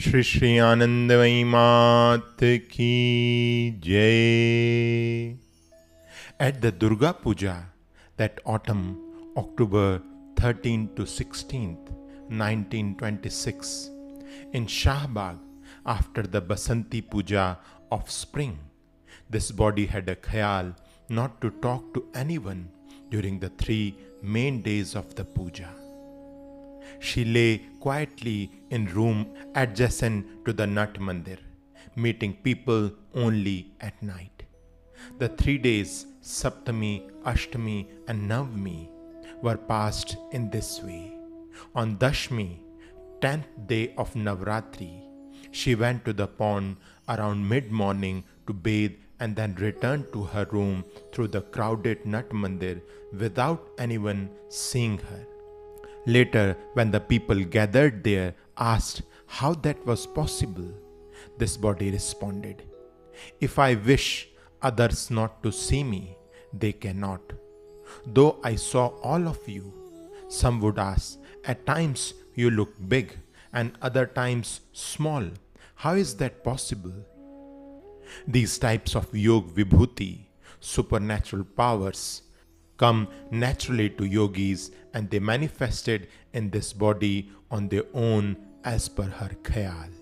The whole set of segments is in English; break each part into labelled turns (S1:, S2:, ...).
S1: श्री श्री आनंदमयी मात की जय. At the Durga Puja that autumn, October 13th to 16th, 1926, in Shahbag, after the Basanti Puja of spring, this body had a khayal not to talk to anyone during the 3 main days of the puja. She lay quietly in room adjacent to the Nat Mandir, meeting people only at night. The 3 days, Saptami, Ashtami, and Navami, were passed in this way. On Dashmi, 10th day of Navratri, she went to the pond around mid morning to bathe and then returned to her room through the crowded Nat Mandir without anyone seeing her. Later, when the people gathered there asked how that was possible, this body responded, "If I wish others not to see me, they cannot. Though I saw all of you, some would ask, at times you look big and other times small. How is that possible?" These types of yog vibhuti, supernatural powers, come naturally to yogis and they manifested in this body on their own as per her khayal.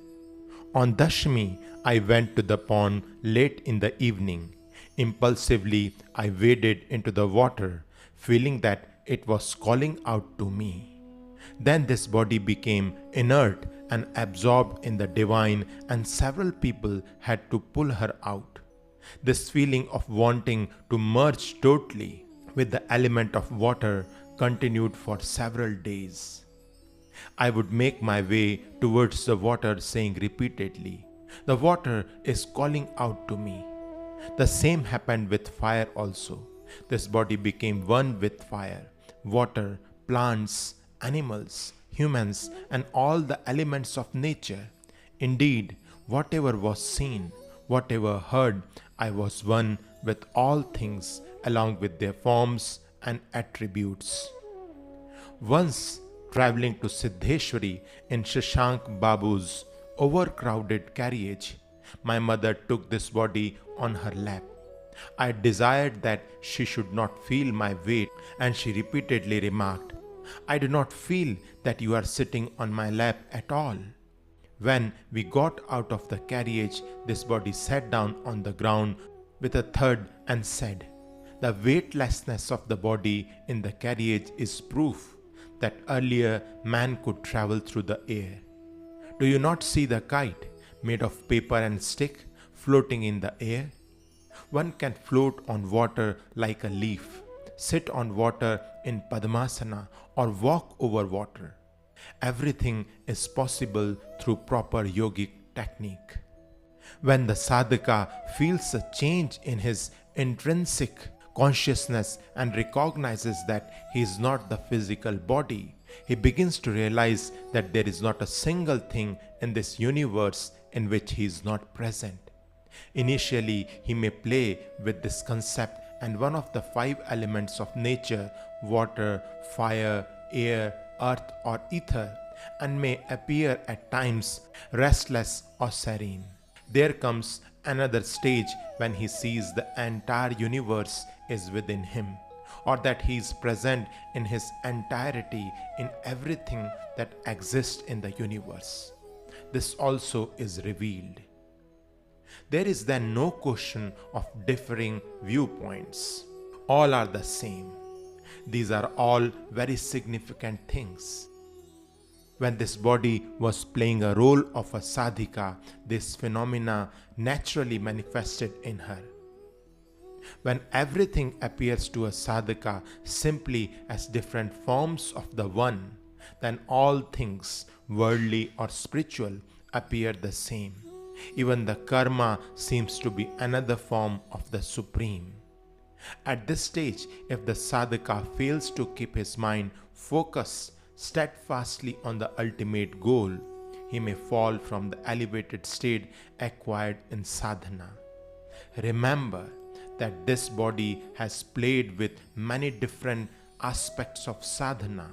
S1: On Dashmi, I went to the pond late in the evening. Impulsively, I waded into the water, feeling that it was calling out to me. Then this body became inert and absorbed in the divine, and several people had to pull her out. This feeling of wanting to merge totally with the element of water continued for several days. I would make my way towards the water, saying repeatedly, "The water is calling out to me." The same happened with fire also. This body became one with fire, water, plants, animals, humans, and all the elements of nature. Indeed, whatever was seen, whatever heard, I was one with all things along with their forms and attributes. Once, traveling to Siddheshwari in Shashank Babu's overcrowded carriage, my mother took this body on her lap. I desired that she should not feel my weight, and she repeatedly remarked, "I do not feel that you are sitting on my lap at all." When we got out of the carriage, this body sat down on the ground with a thud and said, "The weightlessness of the body in the carriage is proof that earlier man could travel through the air. Do you not see the kite made of paper and stick floating in the air? One can float on water like a leaf, sit on water in padmasana, or walk over water. Everything is possible through proper yogic technique. When the sadhaka feels a change in his intrinsic consciousness and recognizes that he is not the physical body, he begins to realize that there is not a single thing in this universe in which he is not present. Initially, he may play with this concept and one of the 5 elements of nature, water, fire, air, earth, or ether, and may appear at times restless or serene. There comes another stage when he sees the entire universe is within him, or that he is present in his entirety in everything that exists in the universe. This also is revealed. There is then no question of differing viewpoints. All are the same. These are all very significant things. When this body was playing a role of a sadhika, this phenomena naturally manifested in her. When everything appears to a sadhaka simply as different forms of the one, then all things, worldly or spiritual, appear the same. Even the karma seems to be another form of the Supreme. At this stage, if the sadhaka fails to keep his mind focused steadfastly on the ultimate goal, he may fall from the elevated state acquired in sadhana. Remember that this body has played with many different aspects of sadhana.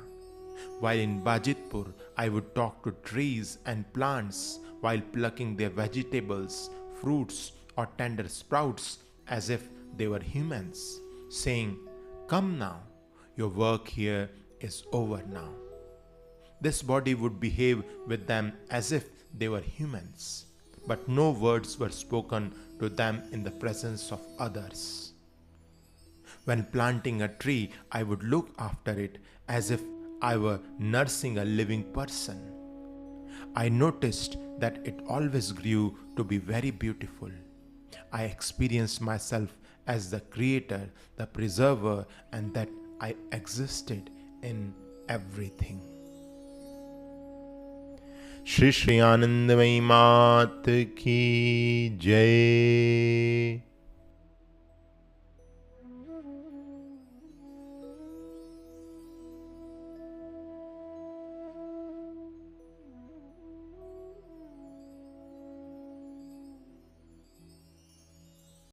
S1: While in Bajitpur, I would talk to trees and plants while plucking their vegetables, fruits, or tender sprouts as if they were humans, saying, "Come now, your work here is over now." This body would behave with them as if they were humans, but no words were spoken to them in the presence of others. When planting a tree, I would look after it as if I were nursing a living person. I noticed that it always grew to be very beautiful. I experienced myself as the creator, the preserver, and that I existed in everything. Shri Shri आनंदमयी मात की जय।